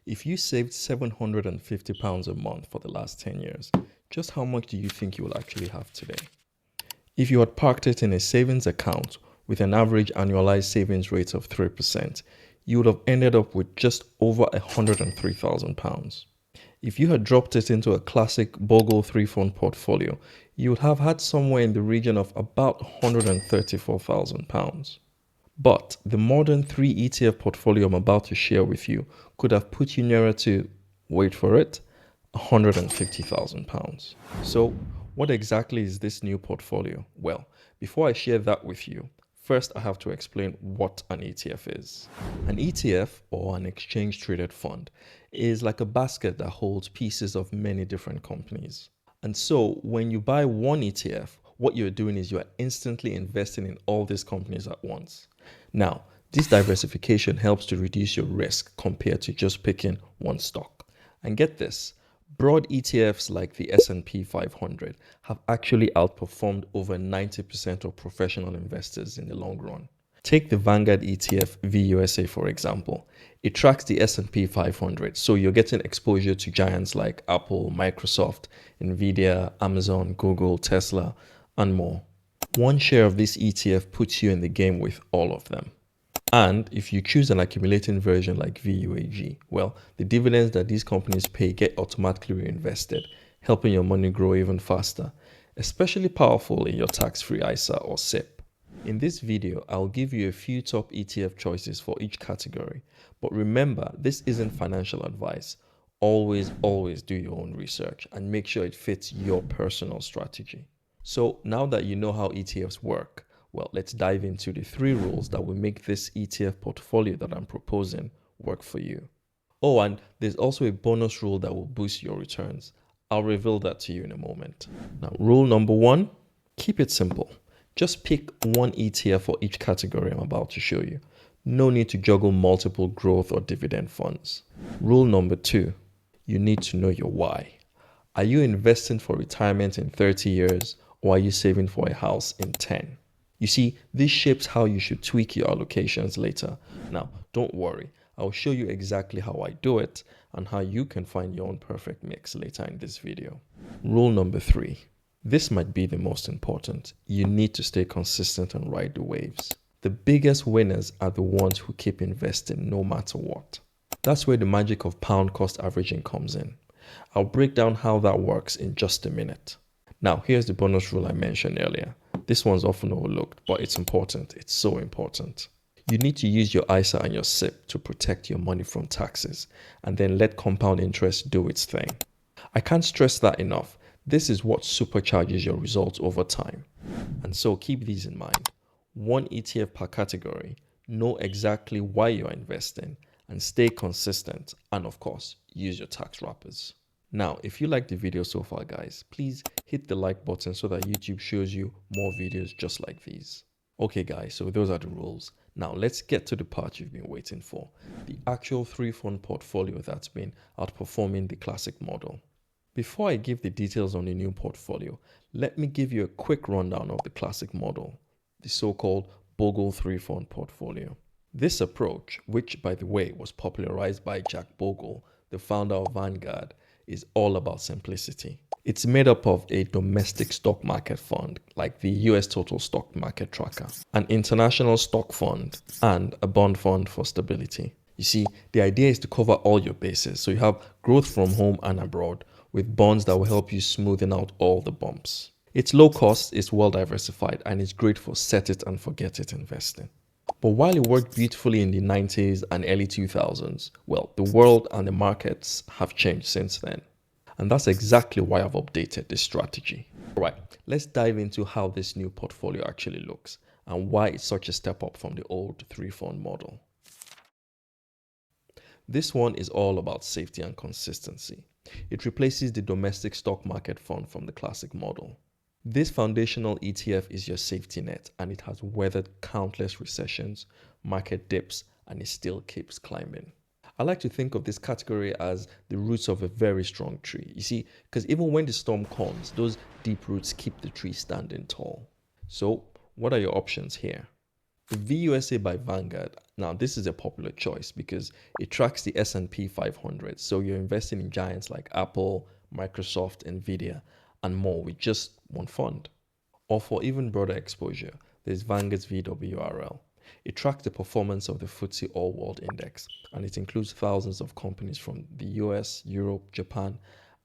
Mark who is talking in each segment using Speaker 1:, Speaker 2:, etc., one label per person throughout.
Speaker 1: If you saved £750 a month for the last 10 years, just how much do you think you will actually have today? If you had parked it in a savings account with an average annualized savings rate of 3%, you would have ended up with just over £103,000. If you had dropped it into a classic Bogle 3 fund portfolio, you would have had somewhere in the region of about £134,000. But the modern 3 ETF portfolio I'm about to share with you could have put you nearer to, wait for it, £150,000. So, what exactly is this new portfolio? Well, before I share that with you, first I have to explain what an ETF is. An ETF, or an exchange traded fund, is like a basket that holds pieces of many different companies. And so, when you buy one ETF, what you're doing is you're instantly investing in all these companies at once. Now, this diversification helps to reduce your risk compared to just picking one stock. And get this, broad ETFs like the S&P 500 have actually outperformed over 90% of professional investors in the long run. Take the Vanguard ETF VUSA for example. It tracks the S&P 500, so you're getting exposure to giants like Apple, Microsoft, Nvidia, Amazon, Google, Tesla, and more. One share of this ETF puts you in the game with all of them. And if you choose an accumulating version like VUAG, well, the dividends that these companies pay get automatically reinvested, helping your money grow even faster, especially powerful in your tax-free ISA or SIP. In this video, I'll give you a few top ETF choices for each category. But remember, this isn't financial advice. Always do your own research and make sure it fits your personal strategy. So now that you know how ETFs work, well, let's dive into the 3 rules that will make this ETF portfolio that I'm proposing work for you. Oh, and there's also a bonus rule that will boost your returns. I'll reveal that to you in a moment. Now, rule number 1, keep it simple. Just pick one ETF for each category I'm about to show you. No need to juggle multiple growth or dividend funds. Rule number 2, you need to know your why. Are you investing for retirement in 30 years or are you saving for a house in 10? You see, this shapes how you should tweak your allocations later. Now, don't worry, I'll show you exactly how I do it and how you can find your own perfect mix later in this video. Rule number 3. This might be the most important. You need to stay consistent and ride the waves. The biggest winners are the ones who keep investing no matter what. That's where the magic of pound cost averaging comes in. I'll break down how that works in just a minute. Now, here's the bonus rule I mentioned earlier. This one's often overlooked, but it's important. It's so important. You need to use your ISA and your SIP to protect your money from taxes and then let compound interest do its thing. I can't stress that enough. This is what supercharges your results over time. And so keep these in mind. One ETF per category, know exactly why you're investing, and stay consistent. And of course, use your tax wrappers. Now, if you like the video so far, guys, please hit the like button so that YouTube shows you more videos just like these. Okay, guys, so those are the rules. Now, let's get to the part you've been waiting for, the actual 3-fund portfolio that's been outperforming the classic model. Before I give the details on the new portfolio, let me give you a quick rundown of the classic model, the so-called Bogle 3-fund portfolio. This approach, which by the way was popularized by Jack Bogle, the founder of Vanguard, is all about simplicity. It's made up of a domestic stock market fund, like the US Total Stock Market Tracker, an international stock fund, and a bond fund for stability. You see, the idea is to cover all your bases, so you have growth from home and abroad, with bonds that will help you smoothen out all the bumps. It's low cost, it's well diversified, and it's great for set it and forget it investing. But while it worked beautifully in the 90s and early 2000s, well, the world and the markets have changed since then. And that's exactly why I've updated this strategy. All right, let's dive into how this new portfolio actually looks and why it's such a step up from the old 3-fund model. This one is all about safety and consistency. It replaces the domestic stock market fund from the classic model. This foundational ETF is your safety net, and it has weathered countless recessions, market dips, and it still keeps climbing. I like to think of this category as the roots of a very strong tree. You see, because even when the storm comes, those deep roots keep the tree standing tall. So, what are your options here? The VUSA by Vanguard. Now, this is a popular choice because it tracks the S&P 500. So you're investing in giants like Apple, Microsoft, Nvidia, and more with just one fund. Or for even broader exposure, there's Vanguard's VWRL. It tracks the performance of the FTSE All World Index, and it includes thousands of companies from the US, Europe, Japan,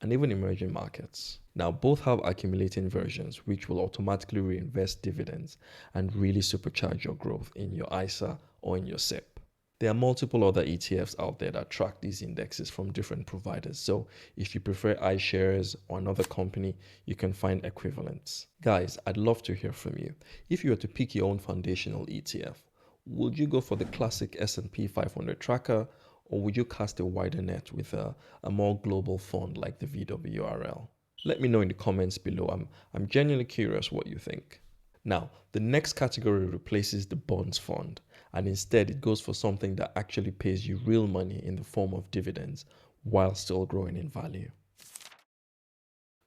Speaker 1: and even emerging markets. Now, both have accumulating versions, which will automatically reinvest dividends and really supercharge your growth in your ISA or in your SIP. There are multiple other ETFs out there that track these indexes from different providers. So if you prefer iShares or another company, you can find equivalents. Guys, I'd love to hear from you. If you were to pick your own foundational ETF, would you go for the classic S&P 500 tracker, or would you cast a wider net with a more global fund like the VWRL? Let me know in the comments below. I'm genuinely curious what you think. Now, the next category replaces the bonds fund, and instead it goes for something that actually pays you real money in the form of dividends while still growing in value.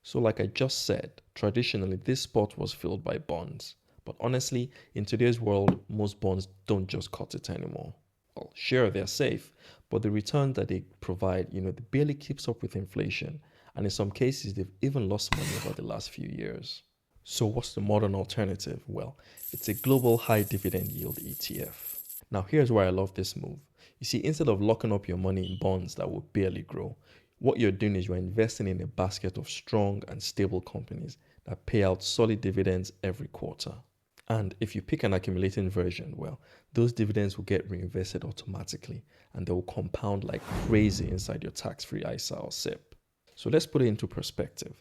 Speaker 1: So like I just said, traditionally this spot was filled by bonds. But honestly, in today's world, most bonds don't just cut it anymore. Well, sure, they're safe, but the return that they provide, they barely keeps up with inflation. And in some cases, they've even lost money over the last few years. So what's the modern alternative? Well, it's a global high dividend yield ETF. Now here's why I love this move. You see, instead of locking up your money in bonds that will barely grow, what you're doing is you're investing in a basket of strong and stable companies that pay out solid dividends every quarter. And if you pick an accumulating version, well, those dividends will get reinvested automatically and they will compound like crazy inside your tax-free ISA or SIP. So let's put it into perspective.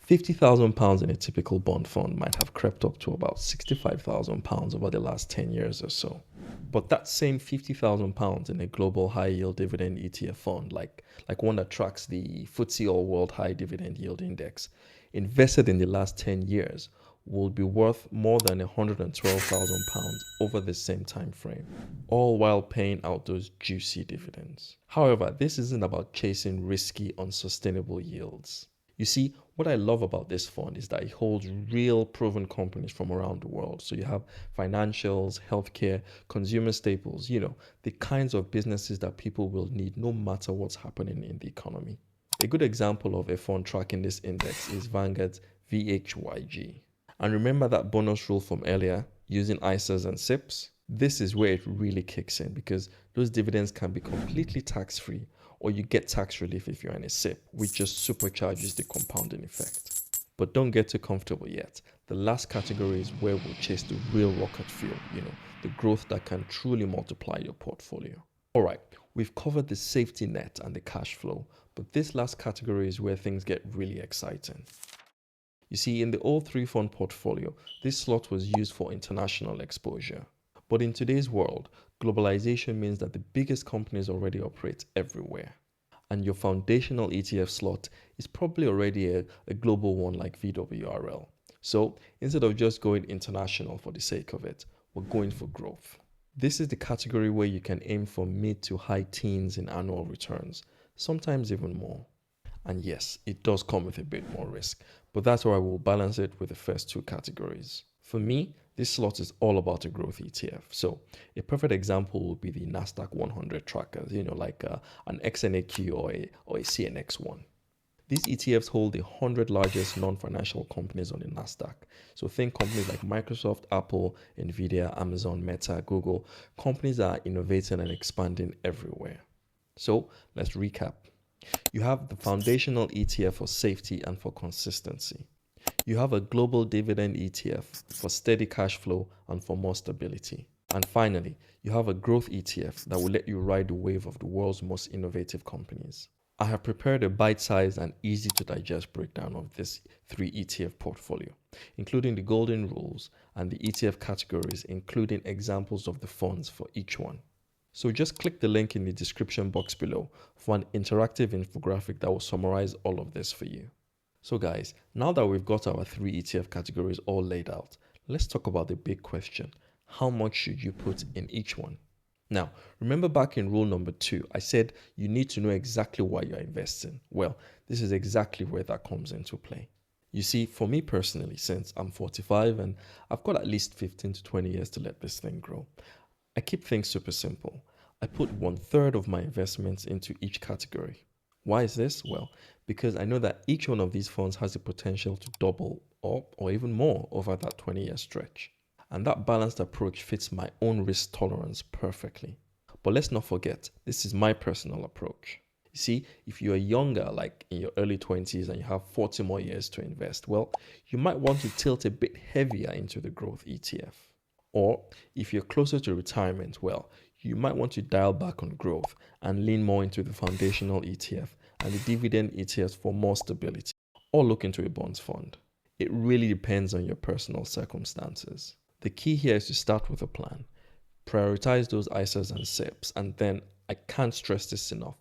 Speaker 1: £50,000 in a typical bond fund might have crept up to about £65,000 over the last 10 years or so. But that same £50,000 in a global high yield dividend ETF fund, like one that tracks the FTSE All World High Dividend Yield Index, invested in the last 10 years, will be worth more than £112,000 over the same time frame, all while paying out those juicy dividends. However, this isn't about chasing risky, unsustainable yields. You see, what I love about this fund is that it holds real proven companies from around the world. So you have financials, healthcare, consumer staples, the kinds of businesses that people will need no matter what's happening in the economy. A good example of a fund tracking this index is Vanguard's VHYG. And remember that bonus rule from earlier, using ISAs and SIPs? This is where it really kicks in because those dividends can be completely tax-free, or you get tax relief if you're in a SIP, which just supercharges the compounding effect. But don't get too comfortable yet. The last category is where we'll chase the real rocket fuel, the growth that can truly multiply your portfolio. Alright, we've covered the safety net and the cash flow, but this last category is where things get really exciting. You see, in the old three-fund portfolio, this slot was used for international exposure. But in today's world, globalization means that the biggest companies already operate everywhere. And your foundational ETF slot is probably already a global one like VWRL. So instead of just going international for the sake of it, we're going for growth. This is the category where you can aim for mid to high teens in annual returns, sometimes even more. And yes, it does come with a bit more risk, but that's why we'll balance it with the first two categories. For me, this slot is all about a growth ETF. So a perfect example would be the Nasdaq 100 trackers, like an XNAQ or a CNX1. These ETFs hold the 100 largest non-financial companies on the Nasdaq. So think companies like Microsoft, Apple, Nvidia, Amazon, Meta, Google, companies that are innovating and expanding everywhere. So let's recap. You have the foundational ETF for safety and for consistency. You have a global dividend ETF for steady cash flow and for more stability. And finally, you have a growth ETF that will let you ride the wave of the world's most innovative companies. I have prepared a bite-sized and easy to digest breakdown of this 3 ETF portfolio, including the golden rules and the ETF categories, including examples of the funds for each one. So just click the link in the description box below for an interactive infographic that will summarize all of this for you. So guys, now that we've got our 3 ETF categories all laid out, let's talk about the big question. How much should you put in each one? Now, remember back in rule number 2, I said you need to know exactly why you're investing. Well, this is exactly where that comes into play. You see, for me personally, since I'm 45 and I've got at least 15 to 20 years to let this thing grow, I keep things super simple. I put 1/3 of my investments into each category. Why is this? Well, because I know that each one of these funds has the potential to double or even more over that 20-year stretch. And that balanced approach fits my own risk tolerance perfectly. But let's not forget, this is my personal approach. You see, if you are younger, like in your early 20s, and you have 40 more years to invest, well, you might want to tilt a bit heavier into the growth ETF. Or if you're closer to retirement, well, you might want to dial back on growth and lean more into the foundational ETF and the dividend ETFs for more stability, or look into a bonds fund. It really depends on your personal circumstances. The key here is to start with a plan. Prioritize those ISAs and SIPs, and then, I can't stress this enough,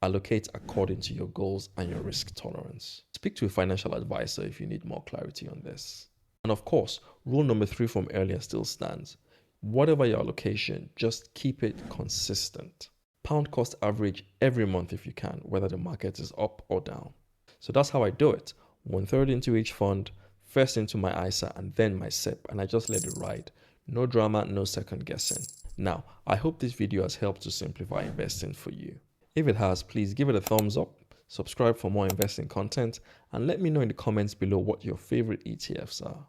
Speaker 1: allocate according to your goals and your risk tolerance. Speak to a financial advisor if you need more clarity on this. And of course, rule number 3 from earlier still stands. Whatever your allocation, just keep it consistent. Pound cost average every month if you can, whether the market is up or down. So that's how I do it. 1/3 into each fund, first into my ISA and then my SIP, and I just let it ride. No drama, no second guessing. Now, I hope this video has helped to simplify investing for you. If it has, please give it a thumbs up, subscribe for more investing content, and let me know in the comments below what your favorite ETFs are.